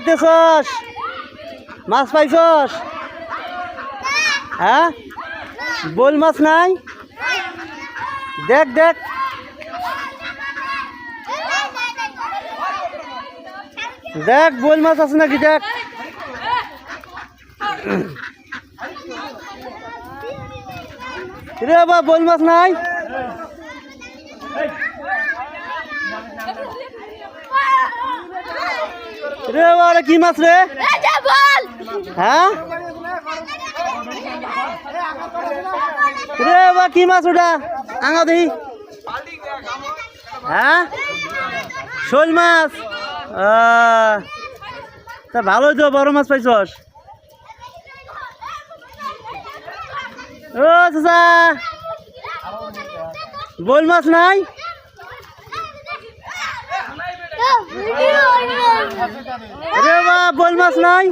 তেছস মাছ পাইছস? হ্যাঁ, বোল মাছ নাই? দেখ দেখ, দেখ বোল মাছ আছে নাকি দেখ। রে বাবা, বোল মাছ নাই? রে বাবা, কি মাছ রে? হ্যাঁ রে বাবা, কি মাছ ওটা? আঙা দেখি। হ্যাঁ, শোল মাছ। তা ভালোই তো, বড় মাছ পাইছস। ও চাচা, বোল মাছ নাই? রে বাবা, বোল মাছ নাই?